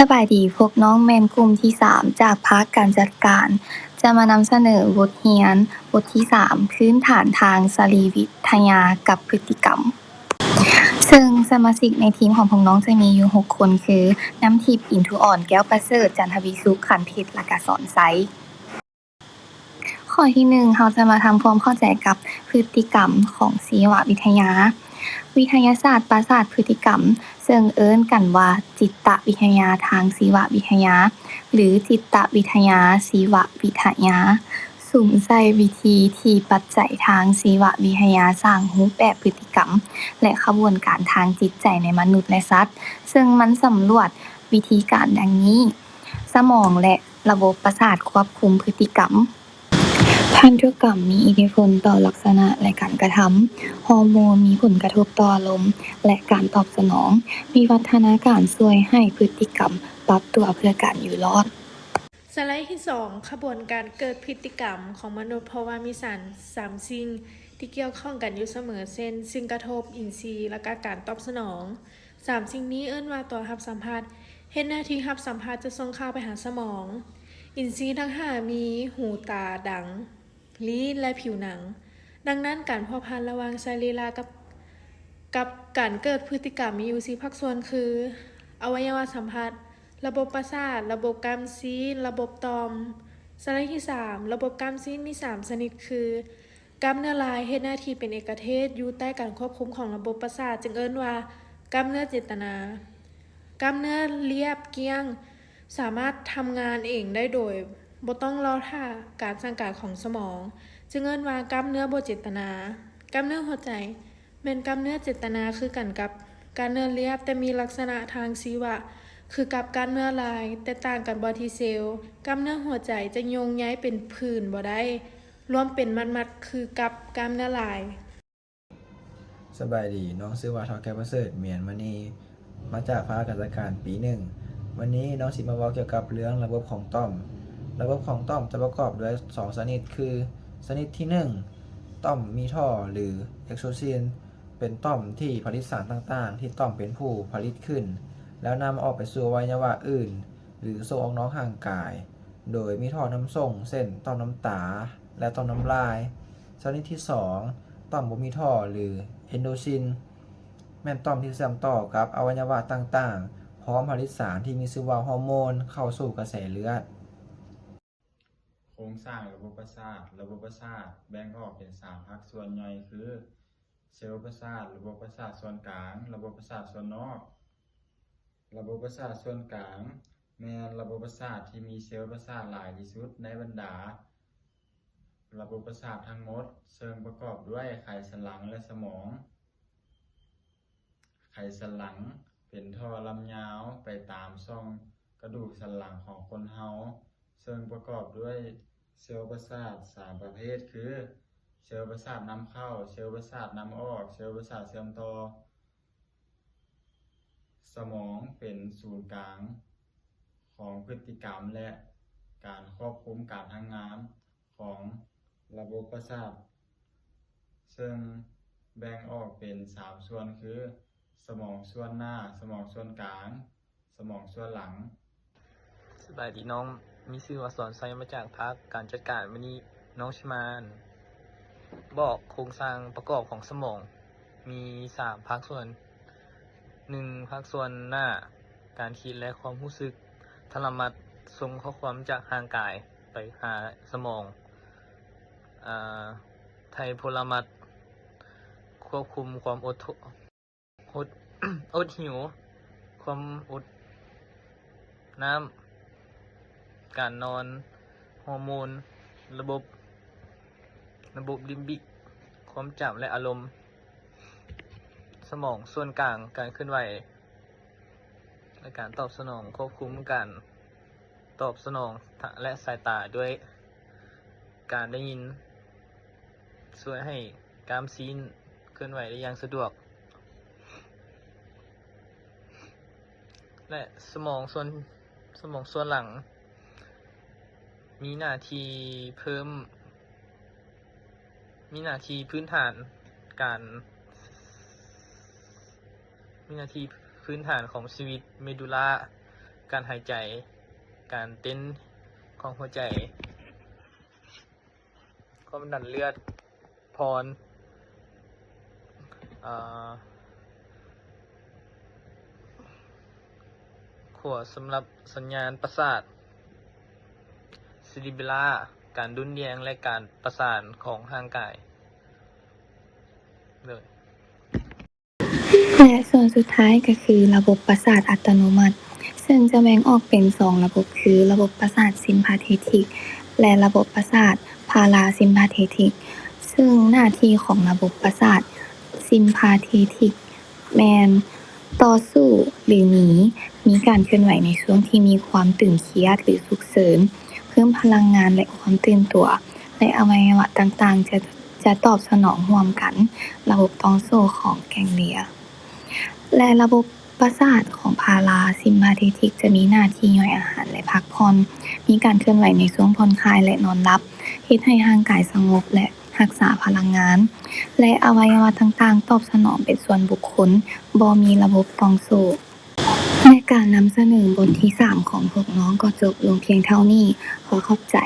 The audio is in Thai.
สบายดีพวกน้องแม่นกลุ่มที่3จากภาคการจัดการ จะมานำเสนอบทเรียนบทที่3พื้นฐานทางสรีวิทยากับพฤติกรรม ซึ่งสมาชิกในทีมของพวกน้องจะมีอยู่6คนคือน้ำทิพย์ อินทุอ่อน แก้วประเสริฐ จันทวิสุข ขันธ์เพชร และก็สอนไซข้อที่1เราจะมาทำความเข้าใจกับพฤติกรรมของชีววิทยา วิทยาศาสตร์ประสาทพฤติกรรมซึ่งเอิ้นกันว่าจิตวิทยาทางชีววิทยาหรือจิตวิทยาชีววิทยาสุ่มใส่วิธีที่ปัจจัยทางชีววิทยาสร้างรูปแบบพฤติกรรมและขบวนการทางจิตใจในมนุษย์และสัตว์ซึ่งมันสำรวจวิธีการดังนี้สมองและระบบประสาทควบคุมพฤติกรรมพันธุกรรมมีอิทธิพลต่อลักษณะและการกระทำฮอร์โมนมีผลกระทบต่ออารมณ์และการตอบสนองวิวัฒนาการช่วยให้พฤติกรรมปรับตัวเพื่อการอยู่รอดสไลด์ที่2ขบวนการเกิดพฤติกรรมของมนุษย์เพราะว่ามีสาร3สิ่งที่เกี่ยวข้องกันอยู่เสมอเช่นสิ่งกระทบอินทรีย์และการตอบสนอง3สิ่งนี้เอิ้นว่าตัวรับสัมผัสเฮ็ดหน้าที่รับสัมผัสจะส่งข่าวไปหาสมองอินทรีย์ทั้ง5มีหูตาดังลิ้นและผิวหนังดังนั้นการเพาะพันธุ์ระหว่างสรีระกับการเกิดพฤติกรรมมีอยู่4ภาคส่วนคืออวัยวะสัมผัสระบบประสาทระบบกล้ามซีนระบบตอมสไลด์ที่3ระบบกล้ามซีนมี3ชนิดคือกล้ามเนื้อลายเฮ็ดหน้าที่เป็นเอกเทศอยู่ใต้การควบคุมของระบบประสาทจึงเอิ้นว่ากล้ามเนื้อเจตนากล้ามเนื้อเรียบเกียงสามารถทำงานเองได้โดยบ่ต้องรอท่าการสั่งการของสมองจึงเอิ้นว่ากล้ามเนื้อบ่เจตนากล้ามเนื้อหัวใจแม่นกล้ามเนื้อเจตนาคือกันกับกล้ามเนื้อเรียบแต่มีลักษณะทางชีวะคือกับกล้ามเนื้อลายแต่ต่างกันบ่ที่เซลล์กล้ามเนื้อหัวใจจะโยงใยเป็นผื่นบ่ได้รวมเป็นมัดๆคือกับกล้ามเนื้อลายสบายดีน้องชื่อว่าทอแก้วประเสริฐเมียนมณีมาจากภาคการจัดการปี1วันนี้น้องสิมาเว้าเกี่ยวกับเรื่องระบบของต่อมระบบของต่อมจะประกอบด้วย2ชนิดคือชนิดที่1ต่อมมีท่อหรือเอ็กโซซินเป็นต่อมที่ผลิตสารต่างๆที่ต่อมเป็นผู้ผลิตขึ้นแล้วนำออกไปสู่อวัยวะอื่นหรือส่งออกนอกร่างกายโดยมีท่อน้ำส่งเส้นต่อมน้ำตาและต่อมน้ำลายชนิดที่2ต่อมบ่มีท่อหรือเอนโดซินแม่นต่อมที่เชื่อมต่อกับอวัยวะต่างๆพร้อมผลิตสารที่มีชื่อว่าฮอร์โมนเข้าสู่กระแสเลือดโครงสร้างระบบประสาทแบ่งออกเป็น3ภาคส่วนย่อยคือเซลล์ประสาทระบบประสาทส่วนกลางระบบประสาทส่วนนอกระบบประสาทส่วนกลางแม่นระบบประสาทที่มีเซลล์ประสาทหลายที่สุดในบรรดาระบบประสาททั้งหมดซึ่งประกอบด้วยไขสันหลังและสมองไขสันหลังเป็นท่อลำยาวไปตามช่องกระดูกสันหลังของคนเฮาซึ่งประกอบด้วยเซลล์ประสาท3ประเภทคือเซลล์ประสาทนำเข้าเซลล์ประสาทนำออกเซลล์ประสาทเชื่อมต่อสมองเป็นศูนย์กลางของพฤติกรรมและการควบคุมการทำงานของระบบประสาทซึ่งแบ่งออกเป็น3ส่วนคือสมองส่วนหน้าสมองส่วนกลางสมองส่วนหลังสบายดีน้องมีชื่อว่าสอนไซมาจากภาคการจัดการวันนี้น้องชิมานบอกโครงสร้างประกอบของสมองมี3ภาคส่วน1ภาคส่วนหน้าการคิดและความรู้สึกทรมัดส่งข้อความจากทางกายไปหาสมองไทโพลามัสควบคุมความอดหิวความอดน้ำการนอนฮอร์โมนระบบลิมบิกความจำและอารมณ์สมองส่วนกลางการเคลื่อนไหวและการตอบสนองควบคุมการตอบสนองและสายตาด้วยการได้ยินช่วยให้กล้ามซีนเคลื่อนไหวได้อย่างสะดวกและสมองส่วนหลังมีหน้าที่พื้นฐานของชีวิตเมดูลา การหายใจ การเต้นของหัวใจ ความดันเลือดพรขั้วสำหรับสัญญาณประสาทซิริเบลาการดุนแยงและการประสานของร่างกายเลย และส่วนสุดท้ายก็คือระบบประสาทอัตโนมัติ ซึ่งจะแบ่งออกเป็น2ระบบคือระบบประสาทซิมพาเทติกและระบบประสาทพาราซิมพาเทติกซึ่งหน้าที่ของระบบประสาทซิมพาเทติกแม่นต่อสู้หรือหนีมีการเคลื่อนไหวในช่วงที่มีความตึงเครียดหรือฉุกเฉินเพิ่มพลังงานและความตื่นตัวและอวัยวะต่างๆจะตอบสนองร่วมกันระบบต่อสู้ของแกงเลียและระบบประสาทของพาราซิมพาเทติกจะมีหน้าที่ย่อยอาหารและพักผ่อนมีการเคลื่อนไหวในช่วงผ่อนคลายและนอนหลับเฮ็ดให้ร่างกายสงบและรักษาพลังงานและอวัยวะต่างๆตอบสนองเป็นส่วนบุคคลบ่มีระบบต้องสู้ในการนำเสนอบทที่3ของพวกน้องก็จบลงเพียงเท่านี้ขอขอบใจ